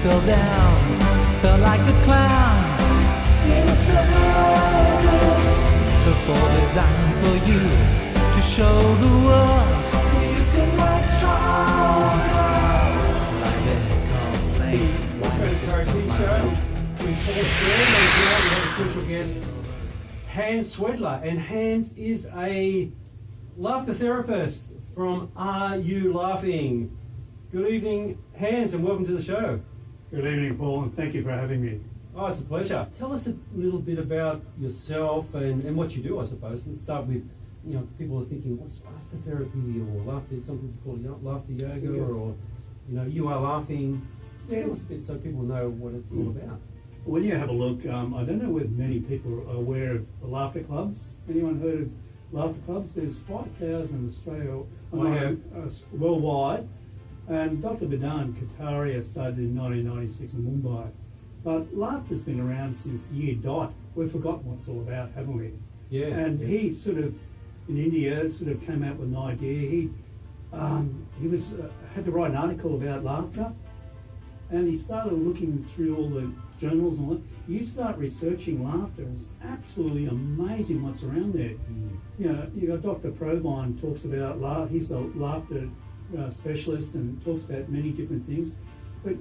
fell down, felt like a clown in a circus. Before designed for you to show the world you can rise stronger. Like a complaint, Intro2ParaTeE show with Paul Stern. And tonight we have a special guest, Hans Schwedler. And Hans is a laughter therapist from Are You Laughing? Good evening, Hans, and welcome to the show. Good evening, Paul, and thank you for having me. Oh, it's a pleasure. Tell us a little bit about yourself and what you do, I suppose. Let's start with, people are thinking, what's laughter therapy or laughter, some people call it laughter yoga, or, you are laughing. Just tell us a bit so people know what it's all about. When you have a look, I don't know whether many people are aware of the laughter clubs. Anyone heard of laughter clubs? There's 5,000 in Australia, worldwide. And Dr. Bidan Kataria started in 1996 in Mumbai. But laughter's been around since the year dot. We've forgotten what it's all about, haven't we? Yeah. And he sort of, in India, sort of came out with an idea. He was had to write an article about laughter, and he started looking through all the journals and all that. You start researching laughter, it's absolutely amazing what's around there. You got Dr. Provine talks about laughter. He's a laughter specialist and talks about many different things. But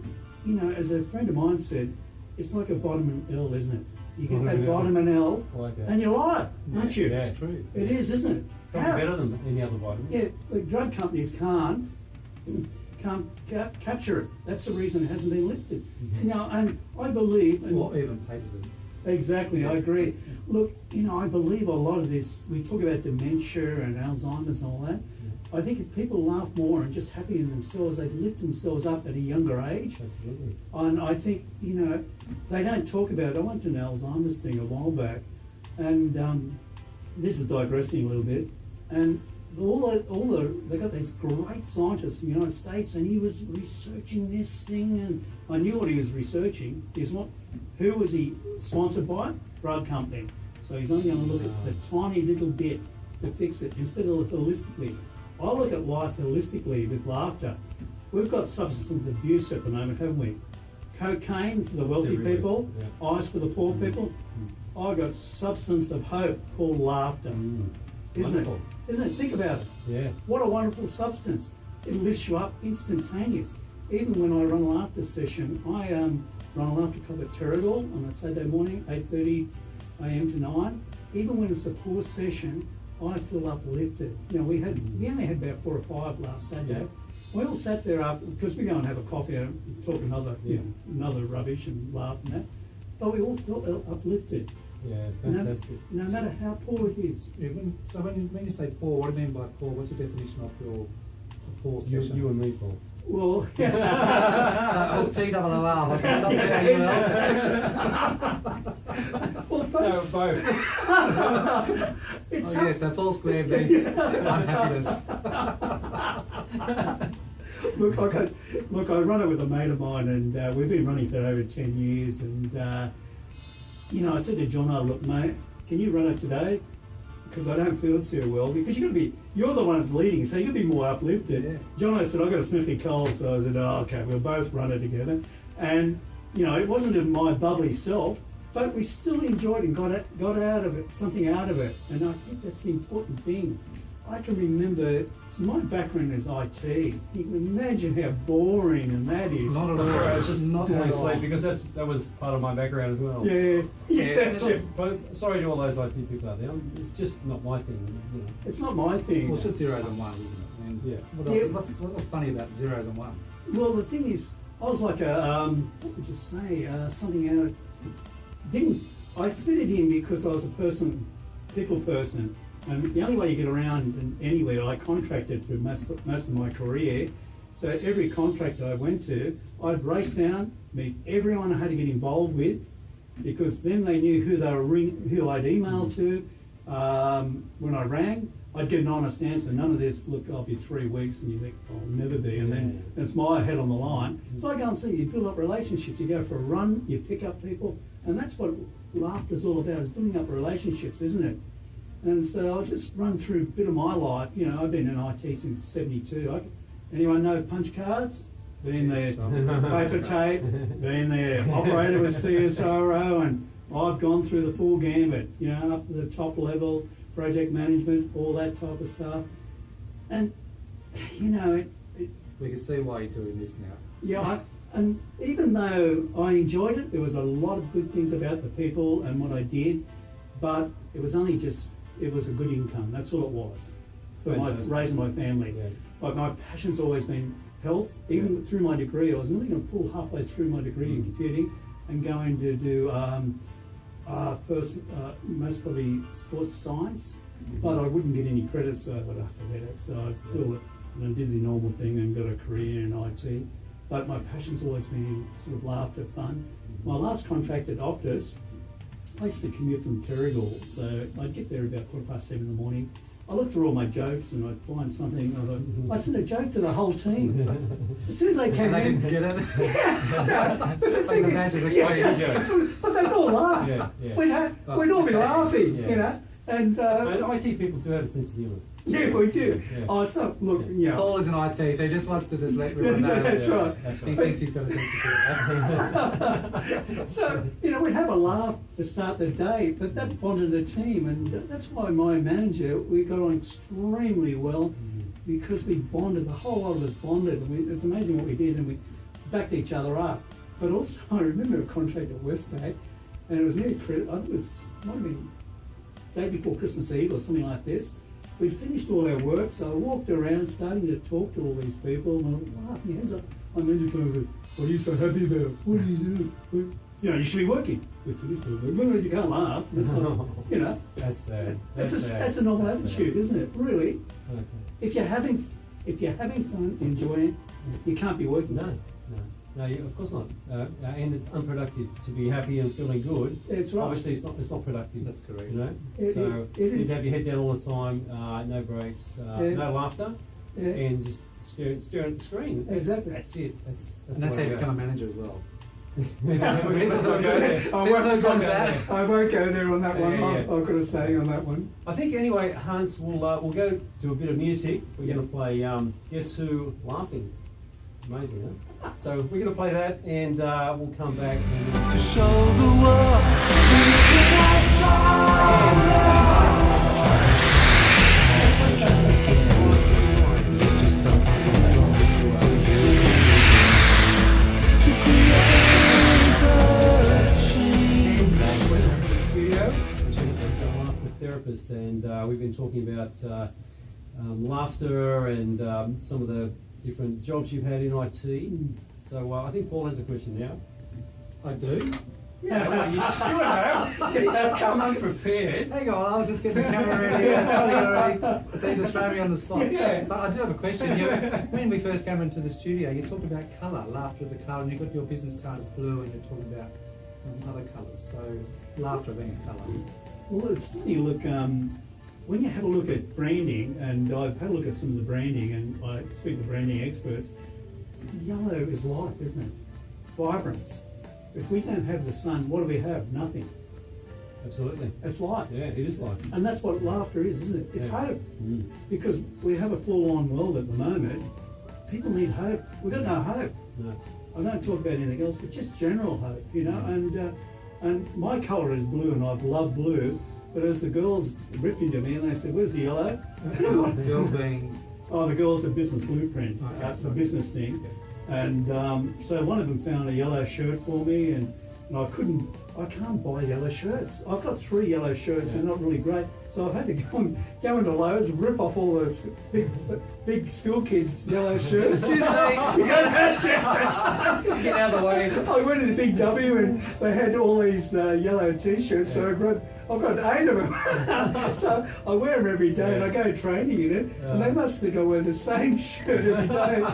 as a friend of mine said, it's like a vitamin L, isn't it? You get that vitamin L, and you're alive, aren't you? Yeah, true. It is, isn't it? Probably better than any other vitamins. Yeah, the drug companies can't capture it. That's the reason it hasn't been lifted. And I believe... Or even patented. Exactly, I agree. Look, I believe a lot of this, we talk about dementia and Alzheimer's and all that. I think if people laugh more and just happy in themselves, they lift themselves up at a younger age. Absolutely. And I think, they don't talk about it. I went to an Alzheimer's thing a while back, and this is digressing a little bit, and they got these great scientists in the United States, and he was researching this thing, and I knew what he was researching. Who was he sponsored by? Drug company. So he's only going to look at the tiny little bit to fix it instead of holistically. I look at life holistically with laughter. We've got substance abuse at the moment, haven't we? Cocaine for the wealthy people, ice for the poor people. I got substance of hope called laughter. Isn't it? Isn't it? Think about it. Yeah. What a wonderful substance. It lifts you up instantaneous. Even when I run a laughter session, I run a laughter club at Teradol on a Saturday morning, 8:30 a.m. to 9. Even when it's a poor session, I feel uplifted. We only had about 4 or 5 last Saturday. We all sat there after, because we go and have a coffee and talk another rubbish and laugh and that. But we all felt uplifted. Yeah, fantastic. No matter how poor it is. So when you say poor, what do you mean by poor? What's your definition of your poor session? You and me, Paul. Well, I was T-double-O-R, wasn't it? Not well, both. Yes, so Paul Square means unhappiness. Look, I run it with a mate of mine, and we've been running for over 10 years. And I said to John, look, mate, can you run it today? Because I don't feel too well. Because you're the one that's leading, so you got to be more uplifted. Yeah. John, said, I got a sniffy cold, so I said, okay, we'll both run it together. And it wasn't of my bubbly self, but we still enjoyed it and got out of it, something out of it. And I think that's the important thing. I can remember, so my background is IT. You can imagine how boring and that is. Not at all. I was just not falling asleep because that was part of my background as well. Yeah. That's it. But sorry to all those IT people out there. It's just not my thing. It's not my thing. Well, it's just zeros and ones, isn't it? What's funny about zeros and ones? Well, the thing is, I was like what would you say? Something out. I fitted in because I was a people person. And the only way you get around anywhere, I contracted for most of my career. So every contract I went to, I'd race down, meet everyone I had to get involved with, because then they knew who I'd email to. When I rang, I'd get an honest answer. None of this, look, I'll be 3 weeks, and you think, I'll never be. And then it's my head on the line. So I go and see, you build up relationships. You go for a run, you pick up people. And that's what laughter's all about, is building up relationships, isn't it? And so I'll just run through a bit of my life. I've been in IT since '72. Anyone know punch cards? been there. Yes, Paper tape, been there. Operator with CSRO, and I've gone through the full gambit, you know, up to the top level, project management, all that type of stuff. And, you know, We can see why you're doing this now. yeah, and even though I enjoyed it, there was a lot of good things about the people and what I did, but it was only just, it was a good income, that's all it was, for raising my family. Yeah. Like, my passion's always been health. Even through my degree, I was nearly going to pull halfway through my degree in computing and going to do most probably sports science, but I wouldn't get any credit, so I forget it. So I feel it, and I did the normal thing and got a career in IT. But my passion's always been sort of laughter, fun. My last contract at Optus, I used to commute from Terrigal, so I'd get there about 7:15 in the morning. I looked through all my jokes and I'd find something. I thought, I sent a joke to the whole team. As soon as they came And they in, didn't get it. I can imagine which way you jokes. But they'd all laugh. Yeah, yeah. We'd all be laughing, Yeah. you know. And And IT people do have a sense of humour. yeah, we do. Yeah. Oh, so look, you know. Paul is in IT, so he just wants to just let everyone know. That's that right. That's He right. thinks he's got a sense of humour. So, you know, we'd have a laugh to start the day, but that bonded the team, and that's why my manager, we got on extremely well, because we bonded, the whole lot of us bonded, and it's amazing what we did, and we backed each other up. But also, I remember a contract at Westpac, and it was near, I think it was, might have been day before Christmas Eve or something like this. We'd finished all our work, so I walked around starting to talk to all these people, and I was laughing heads up. My manager came and said, "What are you so happy about? What do you do? You know, you should be working." We finished all the work. Well, you can't laugh. That's not, you know. That's sad. That's a normal attitude, isn't it? Really. Okay. If you're having fun, enjoying it, you can't be working. No, of course not. And it's unproductive to be happy and feeling good. That's right. Obviously, it's not productive. That's correct. You know, It so is. you have your head down all the time, no breaks, no laughter, Yeah. and just stare at the screen. Exactly. That's it. That's And that's how the you way to become a go. manager as well. Let's not go there. I won't Let's not go go there. I won't go there on that one. Yeah. I've got a saying on that one. I think anyway, Hans, we'll go to a bit of music. We're Yeah. going to play Guess Who Laughing. Amazing, huh? So we're going to play that, and we'll come back To show the world we can are strong. Just something for you to create the change. back in the studio. It's the laughter therapist, and we've been talking about laughter and some of the different jobs you've had in IT. So I think Paul has a question now. I do. Yeah, you should have. You come unprepared. Hang on, I was just getting the camera ready. I was trying to get ready. So you just throw me on the spot. Yeah. But I do have a question. When we first came into the studio, you talked about colour, laughter as a colour, and you got your business card as blue, and you're talking about other colours. So laughter being a colour. Well, it's funny, look, when you have a look at branding, and I've had a look at some of the branding, and I speak to branding experts, yellow is life, isn't it? Vibrance. If we don't have the sun, what do we have? Nothing. Absolutely. It's life. Yeah, it is like. And that's what laughter is, isn't it? It's Yeah. hope. Mm. Because we have a full-on world at the moment. People need hope. We've got no hope. No. I don't talk about anything else, but just general hope, you know. And my colour is blue, and I've loved blue. But as the girls ripped into me and they said, "Where's the yellow?" The girls being... Oh, the girls at Business Blueprint. Okay, That's the sorry. business thing. And so one of them found a yellow shirt for me, and I can't buy yellow shirts. I've got 3 yellow shirts, they're not really great. So I've had to go into Lowe's, rip off all those big school kids' yellow shirts. Get out of the way. I went into Big W and they had all these yellow t-shirts, so I've got 8 of them. So I wear them every day and I go training in it, and they must think I wear the same shirt every day.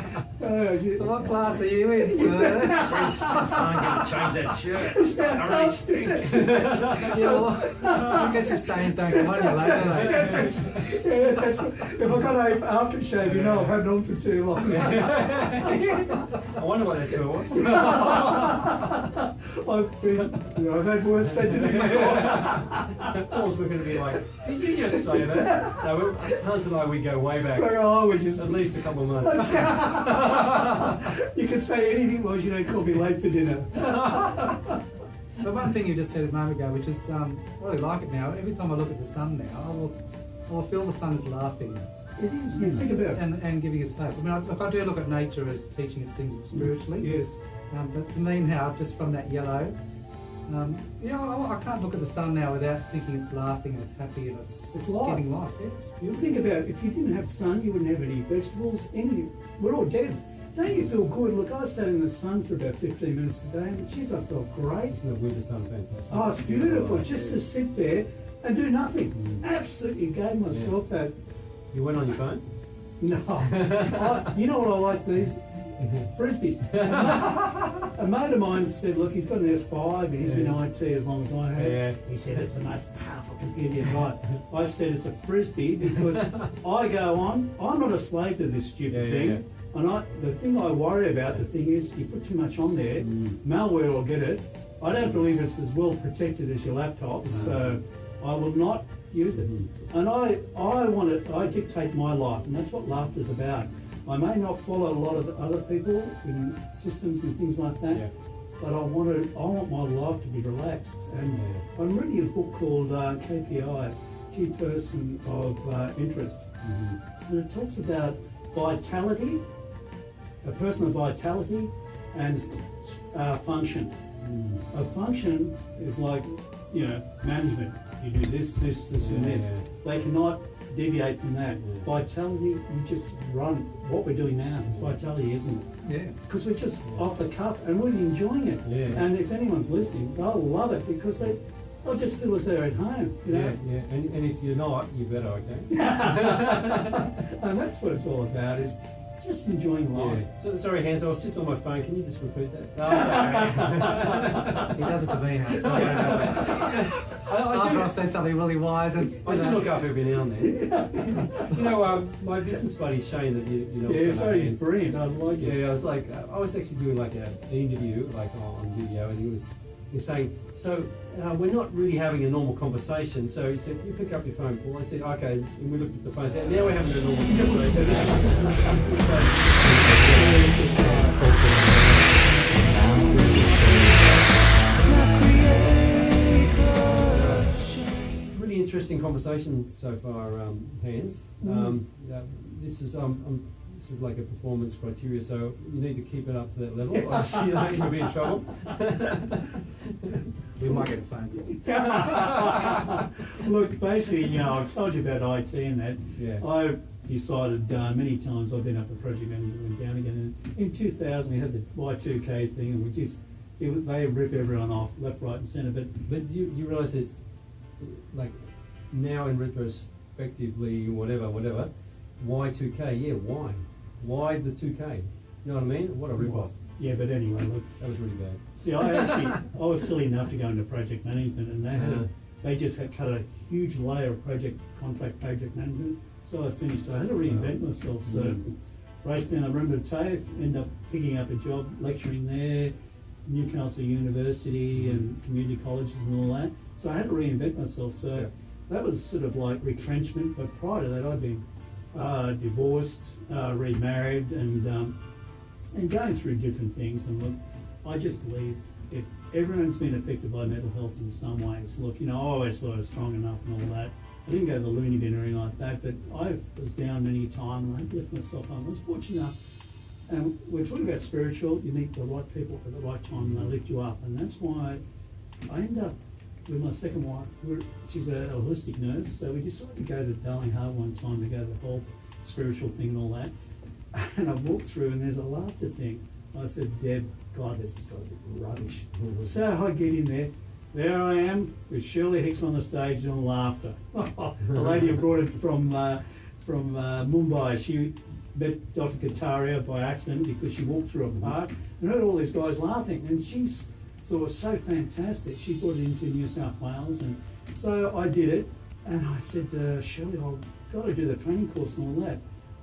So what class are you in, sir? It's time to change that shirt. They'll stink. Yeah, well, I guess your stains don't come on you later. do they? That's, if I got an aftershave, you know I've had it on for too long. I wonder what that smell was. I've had worse said to me before. Paul's looking at me like, did you just say that? No, Hans and I, we go way back. Oh, we just At least a couple of months. you can say anything, well, you don't call me late for dinner. But one thing you just said a moment ago, which is, I really like it now. Every time I look at the sun now, I will feel the sun is laughing. It is. You think about it. And giving us hope. I mean, I do look at nature as teaching us things spiritually. Yes. But to me now, just from that yellow, I can't look at the sun now without thinking it's laughing and it's happy and it's life. giving life. Yeah, it's You beautiful. think about it, if you didn't have sun, you wouldn't have any vegetables, anything. We're all dead. Don't you feel good? Look, I sat in the sun for about 15 minutes today, and geez, I felt great. Isn't the winter sun fantastic? Oh, it's beautiful. Just to sit there and do nothing. Absolutely gave myself that. You went on your phone? No. You know what I like these? Frisbees. A mate of mine said, look, he's got an S5 and he's been IT as long as I have. Yeah. He said it's the most powerful computer you've got. I said it's a Frisbee because I go on, I'm not a slave to this stupid thing. Yeah. And the thing I worry about, the thing is, you put too much on there, malware will get it. I don't believe it's as well protected as your laptops, so I will not use it. And I dictate my life, and that's what laughter's about. I may not follow a lot of the other people in systems and things like that, but I want my life to be relaxed. And I'm reading a book called KPI, Key Person of Interest, and it talks about vitality, a person of vitality, and function. A function is like, management. You do this, and this. They cannot deviate from that. Vitality, you just run. What we're doing now is vitality, isn't it? Yeah. Because we're just off the cuff and we're enjoying it. Yeah. And if anyone's listening, they'll love it because they'll just feel as they're at home. Yeah. And if you're not, you better, okay? And that's what it's all about, is just enjoying life. Yeah. So, sorry, Hans, I was just on my phone. Can you just repeat that? Oh, sorry. He does it to me now. It's not worry about that. After I've said something really wise, I do look up every now and then. My business buddy Shane, that you know. Yeah, also so know, he's brilliant. I like it. Yeah, I was actually doing like an interview, like on video, and he was saying, so we're not really having a normal conversation. So he said, you pick up your phone, Paul. I said, okay. And we looked at the phone. Said, now we're having a normal conversation. Really interesting conversation so far, Hans. This is like a performance criteria, so you need to keep it up to that level. Else, you'll be in trouble. We might get a phone call. Look, basically, I've told you about IT and that. Yeah. I've decided many times, I've been up to project manager and down again. And in 2000, we had the Y2K thing, and they rip everyone off left, right, and centre. But you realise it's like now in retrospectively, whatever. Y2K, yeah, why? Why the 2K? You know what I mean? What a rip-off. Yeah, but anyway, look. That was really bad. See, I was silly enough to go into project management, and they just had cut a huge layer of project management. So I was finished. So I had to reinvent myself. So raced down, I remember TAFE, ended up picking up a job lecturing there, Newcastle University and community colleges and all that. So I had to reinvent myself. So that was sort of like retrenchment. But prior to that, I'd been divorced, remarried, and going through different things. And look, I just believe if everyone's been affected by mental health in some ways, look, I always thought I was strong enough and all that. I didn't go to the loony bin or anything like that, but I was down many times and I had to lift myself up. I was fortunate enough. And we're talking about spiritual, you meet the right people at the right time and they lift you up. And that's why I ended up with my second wife. She's a holistic nurse, so we decided to go to Darling Harbour one time to go to the health, spiritual thing and all that. And I walked through and there's a laughter thing. I said, Deb, God, this has got to be rubbish. So I get in there. There I am with Shirley Hicks on the stage doing laughter. The lady who brought it from Mumbai, she met Dr. Kataria by accident because she walked through a park and heard all these guys laughing. And she's thought it was so fantastic. She brought it into New South Wales, and so I did it. And I said to Shirley, I've got to do the training course and all that.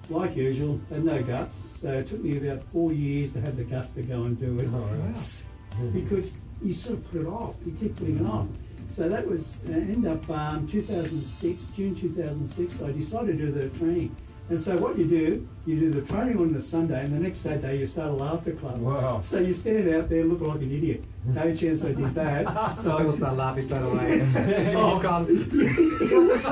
Like usual, had no guts. So it took me about 4 years to have the guts to go and do it. Oh, wow. Because you sort of put it off, you keep putting it off. So that was, end up 2006, June 2006, I decided to do the training. And so what you do the training on the Sunday, and the next Saturday you start a laughter club. Wow. So you stand out there looking like an idiot. No chance I did that. So people start laughing straight away. Oh, God. It's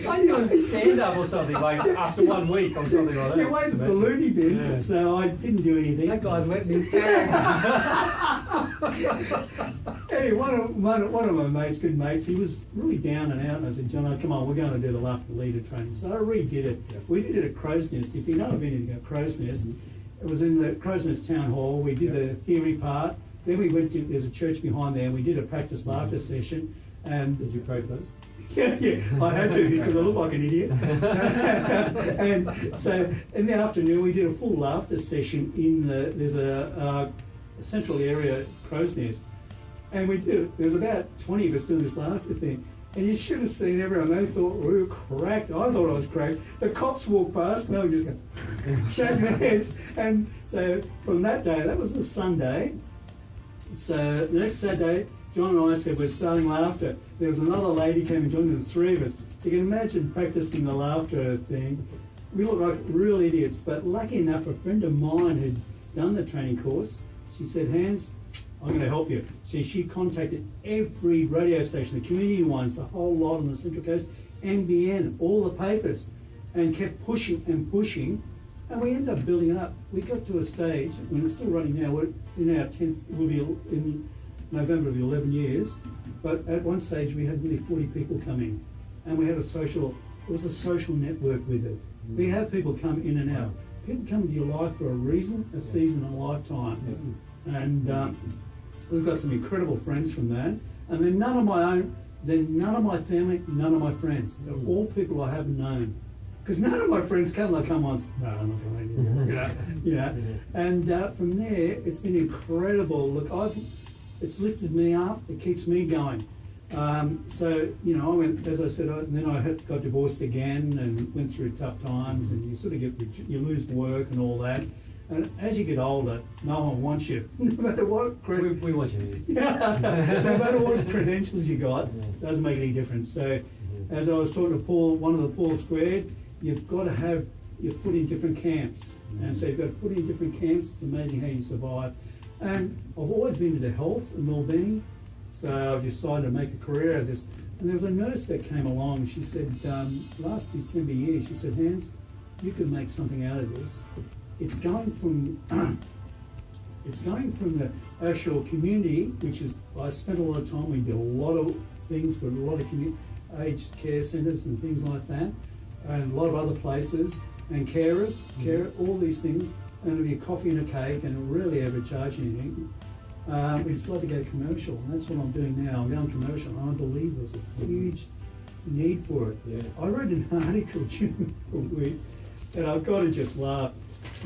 like doing stand-up or something, like after 1 week or something like that. You wait for the loony bin, Yeah. so I didn't do anything. That guy's wetting his pants. Anyway, one of my mates, good mates, he was really down and out, and I said, John, come on, we're going to do the laughter leader training. So I redid it. Yeah. We did it at Crow's Nest. If you know of anything at Crow's Nest, it was in the Crow's Nest Town Hall. We did the theory part. Then we went to, there's a church behind there, and we did a practice laughter session. And Did you pray first? yeah, I had to because I look like an idiot. And so in the afternoon, we did a full laughter session in there's a central area at Crow's Nest. And we did it. There was about 20 of us doing this laughter thing. And you should have seen everyone. They thought we were cracked. I thought I was cracked. The cops walked past and they were just going, shaking their heads. And so from that day, that was a Sunday. So the next Saturday, John and I said, we're starting laughter. There was another lady came and joined us, there was 3 of us. You can imagine practicing the laughter thing. We looked like real idiots, but lucky enough, a friend of mine had done the training course. She said, Hans, I'm going to help you. So she contacted every radio station, the community ones, the whole lot on the Central Coast, NBN, all the papers, and kept pushing and pushing. And we ended up building it up. We got to a stage, when it's still running now, we're in our 10th, we'll be in November, it'll be 11 years. But at one stage, we had nearly 40 people coming. And we had it was a social network with it. We have people come in and out. People come into your life for a reason, a season, a lifetime. And we've got some incredible friends from that. And then none of my family, none of my friends. They're all people I haven't known. Because none of my friends come once, no, I'm not going anymore. And from there, it's been incredible. Look, it's lifted me up. It keeps me going. So, I went, as I said, then I got divorced again and went through tough times, and you sort of you lose work and all that. And as you get older, no one wants you, no matter what. We want you. No matter what credentials you got, doesn't make any difference. So, as I was talking to Paul, one of the Paul Squared, you've got to have your foot in different camps. And so you've got foot in different camps. It's amazing how you survive. And I've always been into health and well-being, so I've decided to make a career out of this. And there was a nurse that came along. She said, last December year, she said, Hans, you could make something out of this. It's going from the actual community, which is, I spent a lot of time, we did a lot of things for a lot of aged care centres and things like that, and a lot of other places, and carers, all these things, and it'll be a coffee and a cake, and it'll really ever charge anything. We decided to go commercial, and that's what I'm doing now. I'm going commercial, and I believe there's a huge need for it. Yeah. I read an article during the week, and I've got to just laugh.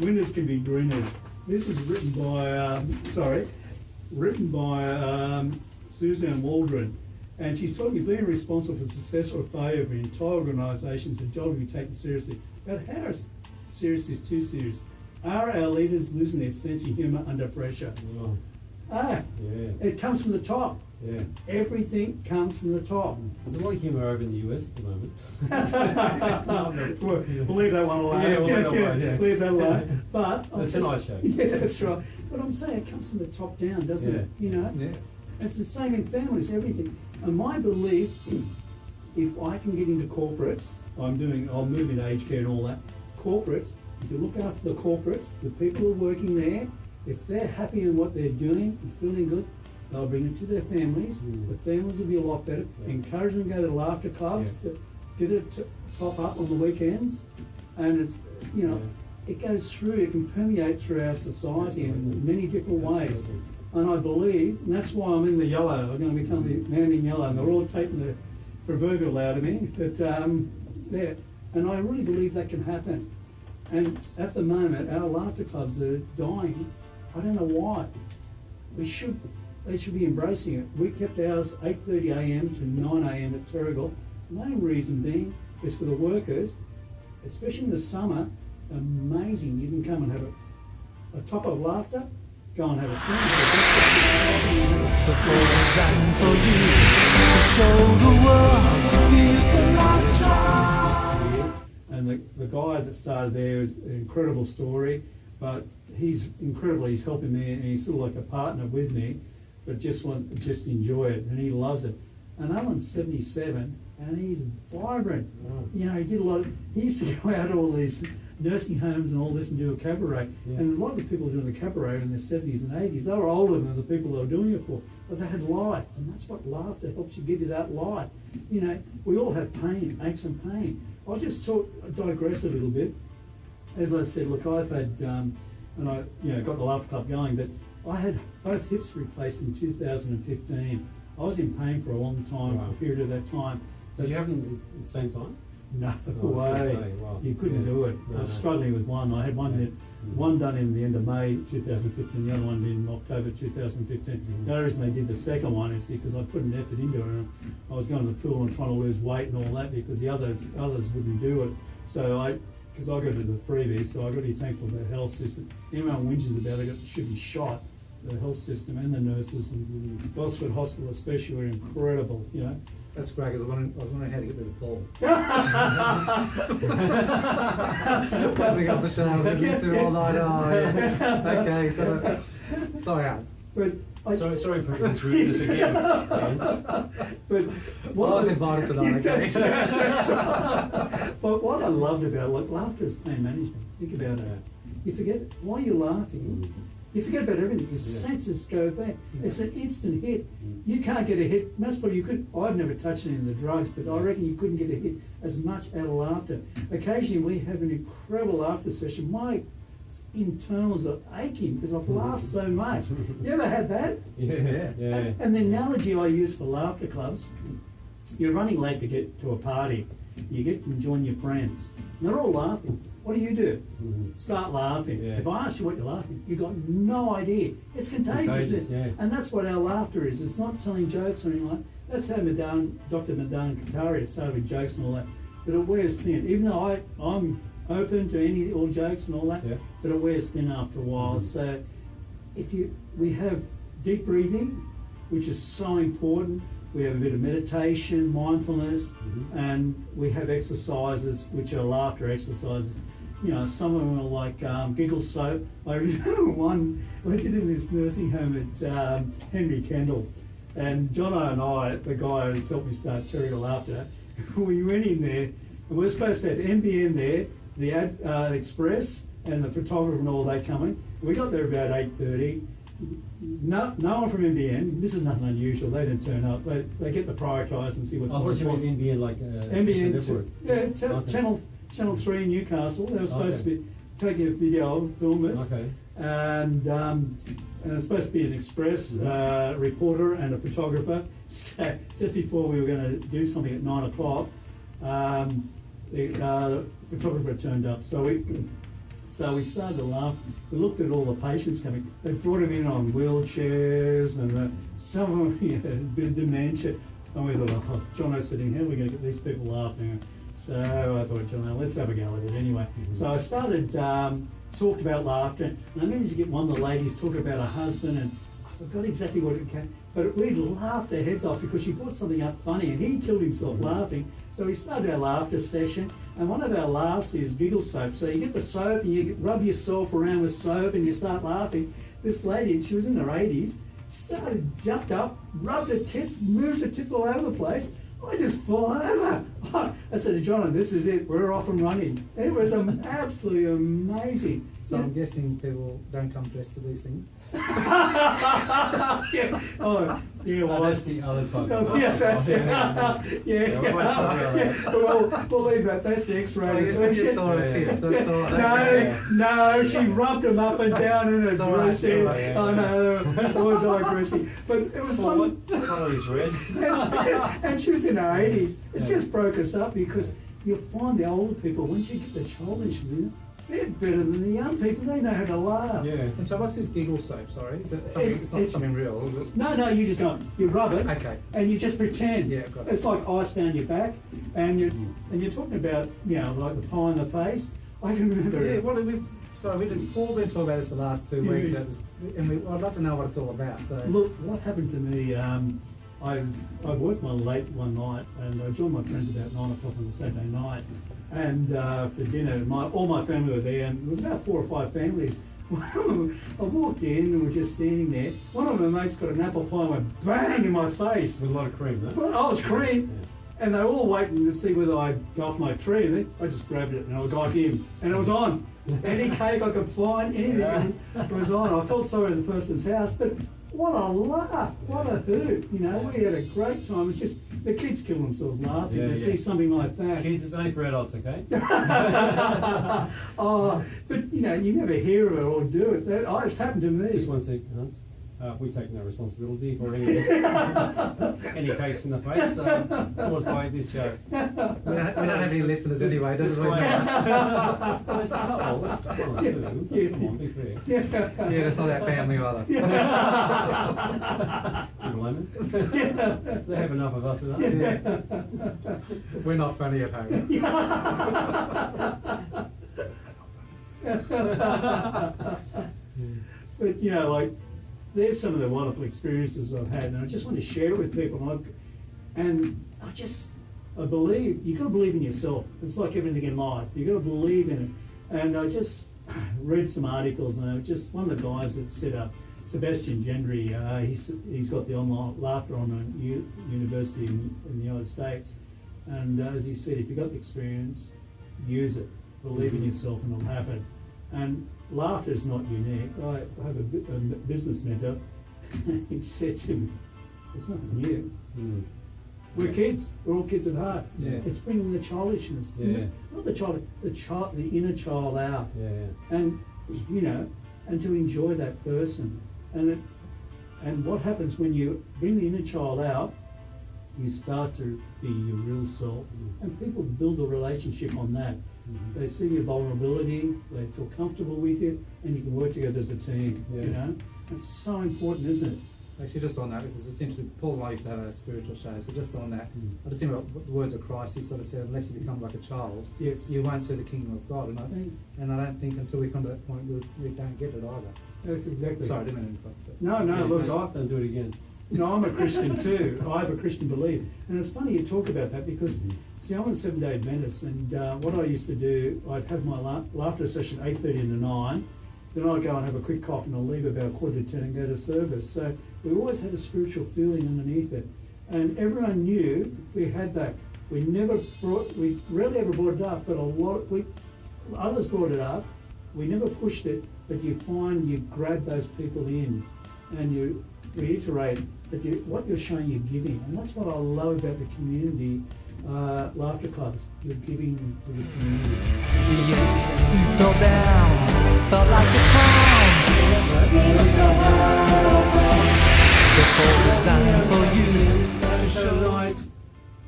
Winners can be grinners. This is written by Suzanne Waldron, and she's talking about being responsible for success or failure of an entire organisation is a job to be taken seriously. But how serious is too serious? Are our leaders losing their sense of humour under pressure? It comes from the top. Yeah. Everything comes from the top. There's a lot of humour over in the US at the moment. We'll leave that one alone. Yeah, we'll leave that one, yeah. Leave that alone. But The Tonight Show. Yeah, that's right. But I'm saying it comes from the top down, doesn't it? Yeah. It's the same in families, everything. And my belief, if I can get into corporates, I'll move into aged care and all that. Corporates, if you look after the corporates, the people who are working there, if they're happy in what they're doing and feeling good, they'll bring it to their families. The families will be a lot better. Encourage them to go to laughter clubs, to get it to top up on the weekends. And it's, it goes through, it can permeate through our society in many different ways. And I believe, and that's why I'm in the yellow, I'm going to become the man in yellow, and they're all taking the proverbial out of me. But there, and I really believe that can happen. And at the moment, our laughter clubs are dying. I don't know why. We should they should be embracing it. We kept ours 8:30 a.m. to 9 a.m. at Terrigal. Main reason being is for the workers, especially in the summer. Amazing. You can come and have a top of laughter, go and have a swim, The floor is designed for you to show the world you can last strong. And the guy that started there is an incredible story, but he's incredible. He's helping me, and he's sort of like a partner with me, but just enjoy it, and he loves it. And Alan's 77, and he's vibrant. You know, he did a lot. He used to go out to all these nursing homes and all this and do a cabaret. Yeah. And a lot of the people doing the cabaret in their 70s and 80s, they were older than the people they were doing it for, but they had life, and that's what laughter helps you give you that life. You know, we all have pain, aches and pain. I'll just digress a little bit. As I said, look, I've had, and I got the Laughter Club going, but I had both hips replaced in 2015. I was in pain for a long time, Wow. for a period of that time. Did you have them at the same time? No Oh, I was way. gonna say, wow. You couldn't Yeah. do it. No, I was no. struggling with one. I had one, Yeah. one done in the end of May 2015, the other one in October 2015. The only reason they did the second one is because I put an effort into it. And I was going to the pool and trying to lose weight and all that because the others wouldn't do it. So because I go to the freebies, so I've got to be thankful for the health system. Anyone whinges about it should be shot. The health system and the nurses and Gosford Hospital especially were incredible, you know. That's great, because I was wondering how to get rid of Paul. Coming up the show, listen all night. Oh, yeah. Okay. Sorry, Alan. But Sorry for this rudeness again. Hans. But I was invited tonight, okay? That's right. But what I loved about it, laughter is pain management. Think about it. You forget why you're laughing. You forget about everything. Your senses go there. It's an instant hit. You can't get a hit. Most people you could. I've never touched any of the drugs, but I reckon you couldn't get a hit as much out of laughter. Occasionally we have an incredible laughter session. My internals are aching because I've laughed so much. You ever had that? Yeah. And the analogy I use for laughter clubs, you're running late to get to a party. You get and join your friends. And they're all laughing. What do? Start laughing. Yeah. If I ask you what you're laughing, you've got no idea. It's contagious. Contagious, yeah. And that's what our laughter is. It's not telling jokes or anything like that. That's how Dr. Madan Kataria started with jokes and all that. But it wears thin. Even though I'm open to all jokes and all that, Yeah. but it wears thin after a while. So we have deep breathing, which is so important. We have a bit of meditation, mindfulness, and we have exercises, which are laughter exercises. You know, some of them are like giggle soap. I remember one we did in this nursing home at Henry Kendall, and Jono and I, the guy who's helped me start Terrigal Laughter, we went in there, and we were supposed to have NBN there, the Express, and the photographer and all that coming. We got there about 8:30. No one from NBN. This is nothing unusual. They didn't turn up. They get the prioritised and see what's I thought you meant important. NBN like NBN, network. Channel 3 in Newcastle. They were supposed to be taking a video, film us, Okay. and it was supposed to be an Express reporter and a photographer. So just before we were going to do something at 9 o'clock, the photographer turned up. So we started to laugh. We looked at all the patients coming. They brought them in on wheelchairs, and some of them had a bit of dementia. And we thought, oh, Jono's sitting here, we're going to get these people laughing. So I thought, Jono, let's have a go at it anyway. So I started talked about laughter, and I managed to get one of the ladies talking about her husband, and I forgot exactly what it came, but we laughed our heads off because she brought something up funny, and he killed himself laughing. So we started our laughter session, and one of our laughs is giggle soap. So you get the soap, and you rub yourself around with soap, and you start laughing. This lady, she was in her 80s, jumped up, rubbed her tits, moved her tits all over the place. I just fell over. I said to John, this is it, we're off and running. It was absolutely amazing. So I'm guessing people don't come dressed to these things. Yeah. Oh, yeah, well, that's the other type. Oh, yeah, that's it. We'll leave that. That's X-rated. Oh, you said you saw her tits. That's all right. No, she rubbed them up and down in her It's all right, dress. it's all right, Oh no, we're digressing. But it was fun. What colour is red? And she was in her 80s. It just broke us up because you find the older people, once you get the child issues in, they're better than the young people. They know how to laugh. Yeah. And so what's this giggle soap, sorry? Is it something, it's not It's- something real, is it? No, you just go, you rub it, Okay. and you just pretend. Yeah, got it. It's like ice down your back, and you're talking about, like the pie in the face. I can remember. Yeah, what did we... So Paul's been talking about this the last 2 weeks, Yes. and I'd like to know what it's all about. So Look, what happened to me, I worked my late one night, and I joined my friends about 9 o'clock on a Saturday night, and for dinner, all my family were there, and it was about 4 or 5 families. I walked in and we're just standing there. One of my mates got an apple pie and went bang in my face. With a lot of cream, though. Well, I was cream, and they were all waiting to see whether I'd go off my tree. And then I just grabbed it and I got him, and it was on. Any cake I could find, anything, it was on. I felt sorry for the person's house, but what a laugh, what a hoot. We had a great time. It's just the kids kill themselves laughing to see something like that. Kids, it's only for adults, okay? But you never hear of it or do it. It's happened to me. Just one second, Hans. We take no responsibility for any cakes in the face caused by this show. we don't have any listeners anyway, does it? Come on, be fair. Yeah, it's not our family either. You blame them? They have enough of us, enough. We're not funny at home. But there's some of the wonderful experiences I've had, and I just want to share it with people. I believe you've got to believe in yourself. It's like everything in life. You've got to believe in it. And I just read some articles, and just one of the guys that set up, Sebastian Gendry, he's got the online laughter on a university in the United States. And as he said, if you've got the experience, use it. Believe in yourself, and it'll happen. And laughter is not unique. I have a business mentor. He said to me, "It's nothing new. We're kids. We're all kids at heart. Yeah. It's bringing the childishness, not the inner child out, and and to enjoy that person. And what happens when you bring the inner child out? You start to be your real self, and people build a relationship on that. They see your vulnerability, they feel comfortable with you, and you can work together as a team. It's so important, isn't it? Actually, just on that, because it's interesting, Paul and I used to have a spiritual show, so just on that, I just think about the words of Christ. He sort of said, unless you become like a child, Yes. you won't see the kingdom of God. And I don't think until we come to that point, we don't get it either. That's exactly. Sorry, I didn't mean to interrupt. But No, look, Don't do it again. I'm a Christian too. I have a Christian belief. And it's funny you talk about that because, see, I'm a 7-day Adventist, and what I used to do, I'd have my laughter session 8:30 to 9, then I'd go and have a quick coffee and I'll leave about 10:15 and go to service. So we always had a spiritual feeling underneath it. And everyone knew we had that. We rarely ever brought it up, but others brought it up. We never pushed it, but you find you grab those people in and you reiterate that what you're showing, you're giving. And that's what I love about the community laughter clubs. You're giving to the community. Yes, he fell down, felt like a clown. He was so hopeless. Before designed for you to Show show. tonight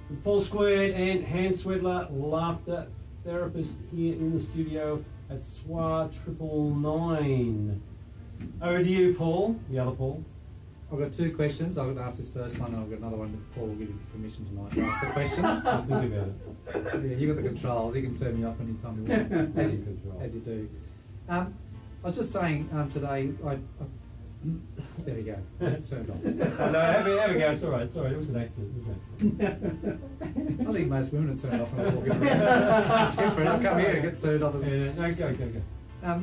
with Paul Squared and Hans Schwedler, laughter therapist, here in the studio at SWA 999. Over to you, Paul. The other Paul. I've got 2 questions. I'm going to ask this first one, and I've got another one. Paul will give you permission tonight to ask the question. I'll think about it. Yeah, you got the controls. You can turn me off anytime you want, as you do. I was just saying today. There we go. It's turned off. No, have a go. It's all right. It was an accident. I think most women are turned off when I walk in the room. It's different. I'll come here and get turned off. No, go. Yeah.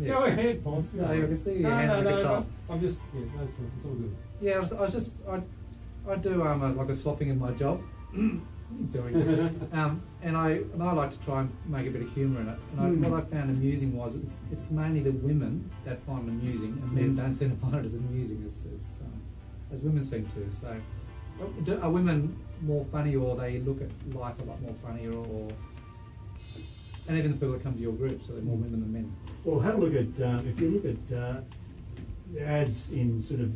Go ahead, Paul. No, you can see your hand on the controls. I'm just, that's fine. It's all good. Yeah, I do like a swapping in my job. What are you doing? And I like to try and make a bit of humour in it. And what I found amusing was it's mainly the women that find it amusing, and men don't seem to find it as amusing as women seem to. So, are women more funny, or they look at life a lot more funnier, or and even the people that come to your group, so they're more women than men? Well, have a look at, if you look at ads in sort of,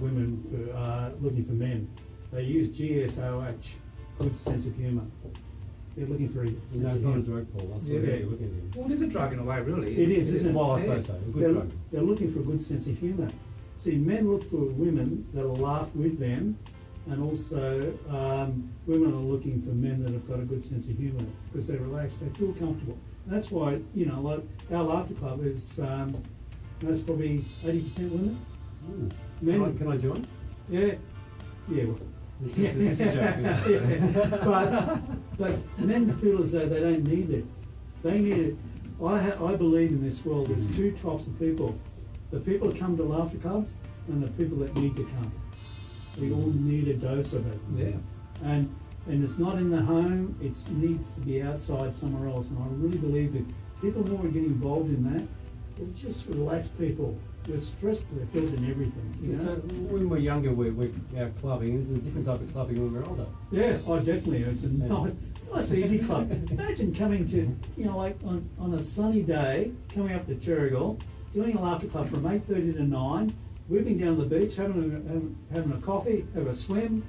women for looking for men, they use GSOH, good sense of humour. They're looking for a No, sense it's of not a humour. drug, Paul. That's Yeah. what you're looking at. Well, it is a drug in a way, really. It is, isn't it? Well, I Yeah. suppose so. A good They're, drug. they're looking for a good sense of humour. See, men look for women that'll laugh with them, and also women are looking for men that have got a good sense of humour because they're relaxed, they feel comfortable. And that's why, you know, like our laughter club is that's probably 80% women. Ooh. Men, Can I join? yeah, yeah. Well, It's just it's a joke. yeah. But men feel as though they don't need it. They need it. I believe in this world there's two types of people: the people that come to laughter clubs and the people that need to come. We all need a dose of it. Yeah. And it's not in the home. It needs to be outside somewhere else. And I really believe that people who want to get involved in that, they're just relaxed people. We're stressed to the hilt and everything. You So know? when we're younger, we're out clubbing. This is a different type of clubbing when we're older. Yeah, oh, definitely. It's a nice, easy club. Imagine coming to, you know, like on a sunny day, coming up to Terrigal, doing a laughter club from 8:30 to 9, whipping down the beach, having a coffee, have a swim,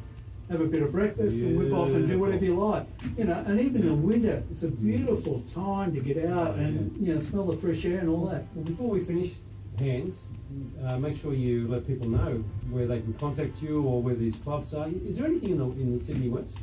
have a bit of breakfast, and whip off and do whatever you like. You know, and even in winter, it's a beautiful time to get out and you know smell the fresh air and all that. Well, before we finish, Hans, make sure you let people know where they can contact you or where these clubs are. Is there anything in the Sydney West?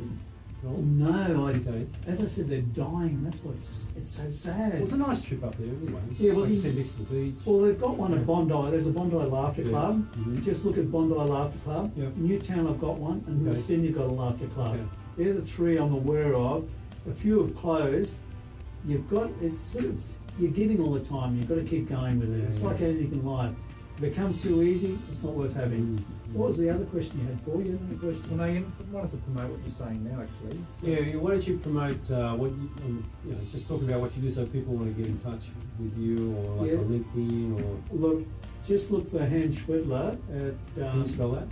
No. No, Okay. as I said, they're dying. That's what's it's so sad. It was a nice trip up there anyway. Yeah, well, like you said, next to the beach. Well, they've got one at Bondi. There's a Bondi Laughter Yeah. Club. Mhm. Just look at Bondi Laughter Club. Yep. Newtown, I've got one, and Okay. Sydney got a laughter club. Okay. They're the three I'm aware of. A few have closed. You've got it's sort of you're giving all the time. You've got to keep going with it. Yeah, It's yeah. like anything in life. If it comes too easy, it's not worth having. Mm. What was the other question you had, Paul? You had another question? Well, no, you wanted to promote what you're saying now, actually. So. Yeah, why don't you promote what you know, just talk about what you do so people want to get in touch with you or like Yeah. on LinkedIn or Look, just look for Hans Schwedler at can you spell that?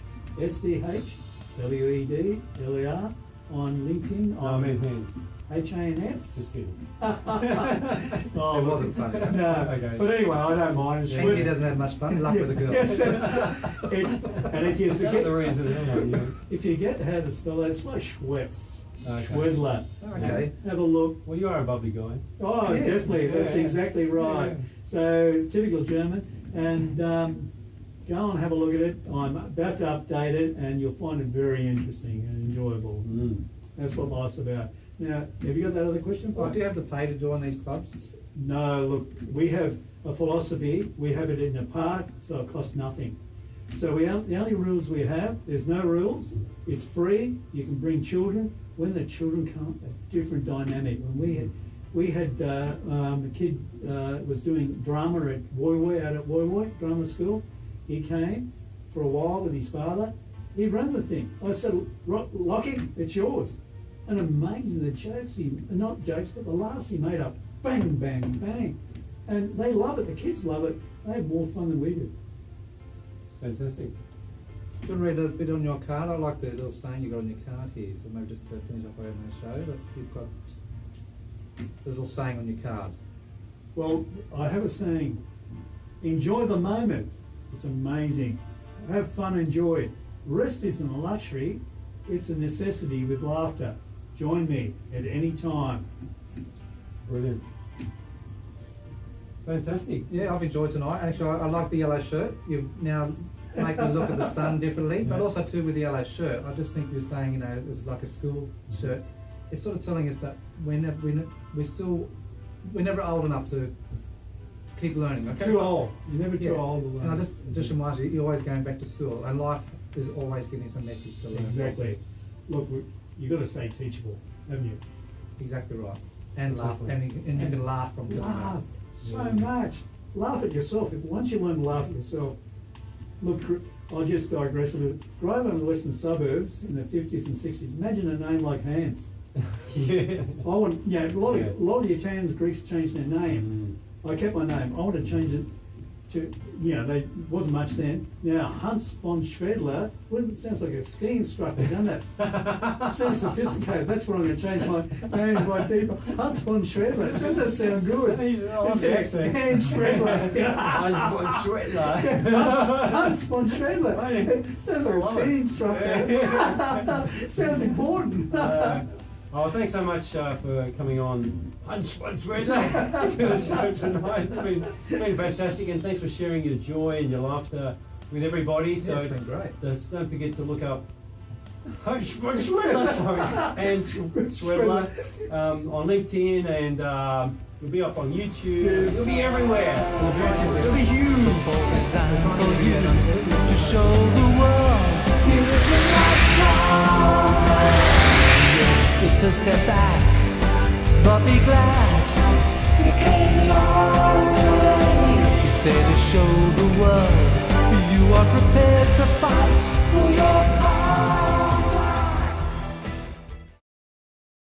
SCHWEDLER on LinkedIn. No, I mean Hans. Just HANS. kidding. Oh, It wasn't funny. No, Okay. but anyway, I don't mind. Shanty doesn't have much fun. Luck with the girls. Yes, and if you That's not the forget, reason. Yeah. if you get how to spell it, it's like Schwetz. Okay. Schwedler. Okay. Have a look. Well, you are a bubbly guy. Oh, Yes. definitely. That's Yeah. exactly right. Yeah. So typical German, and go and have a look at it. I'm about to update it, and you'll find it very interesting and enjoyable. Mm. That's what life's about. Now, have you got that other question? Oh, do you have to pay to join these clubs? No, look, we have a philosophy. We have it in a park, so it costs nothing. So the only rules we have, there's no rules. It's free. You can bring children. When the children come, a different dynamic. When we had a kid was doing drama at Woy out at Woy drama school. He came for a while with his father. He ran the thing. I said, Lockie, it's yours. And amazing the jokes not jokes, but the laughs he made up. Bang, bang, bang. And they love it. The kids love it. They have more fun than we do. Fantastic. You want to read a bit on your card? I like the little saying you got on your card here. So maybe just to finish up our show, but you've got the little saying on your card. Well, I have a saying, enjoy the moment. It's amazing. Have fun, enjoy it. Rest isn't a luxury, it's a necessity with laughter. Join me at any time. Brilliant. Fantastic. Yeah, I've enjoyed tonight. Actually, I like the yellow shirt. You've now made me look at the sun differently, but Yeah. also too with the yellow shirt. I just think you're saying, you know, it's like a school shirt. It's sort of telling us that we're never old enough to keep learning. Okay, Too So- old. You're never too Yeah. old to And learn. I just reminds you, you're always going back to school, and life is always giving us a message to learn. Exactly. Look, you've got to stay teachable, haven't you? Exactly right. And laugh, Exactly. and you can laugh from doing Laugh that. so Yeah. much. Laugh at yourself. Once you learn to laugh at yourself, look, I'll just digress a little. Growing up in the western suburbs in the 50s and 60s, imagine a name like Hans. Yeah. I want, yeah, a lot Yeah. of the Italians, Greeks changed their name. Mm. I kept my name. I want to change it to, you know, there wasn't much then. Now, Hans von Schwedler, well, it sounds like a ski instructor, doesn't it? It sounds sophisticated. That's what I'm going to change my name by deep. Hans von Schwedler. Does that sound good? I like It's the accent. Hans Schwedler. Hans von Schwedler. Hans von Schwedler. It sounds like a ski instructor. Sounds important. Oh, thanks so much for coming on Punch Schwedler for the show tonight. It's been fantastic, and thanks for sharing your joy and your laughter with everybody. So it's been great. don't forget to look up Punch Schwedler, sorry, Hans Schwedler on LinkedIn, and you'll be up on YouTube. You'll be everywhere. You'll be huge. Designed for you to show the world you are strong. Yes, it's a setback, but be glad you came your way. It's there to show the world you are prepared to fight for your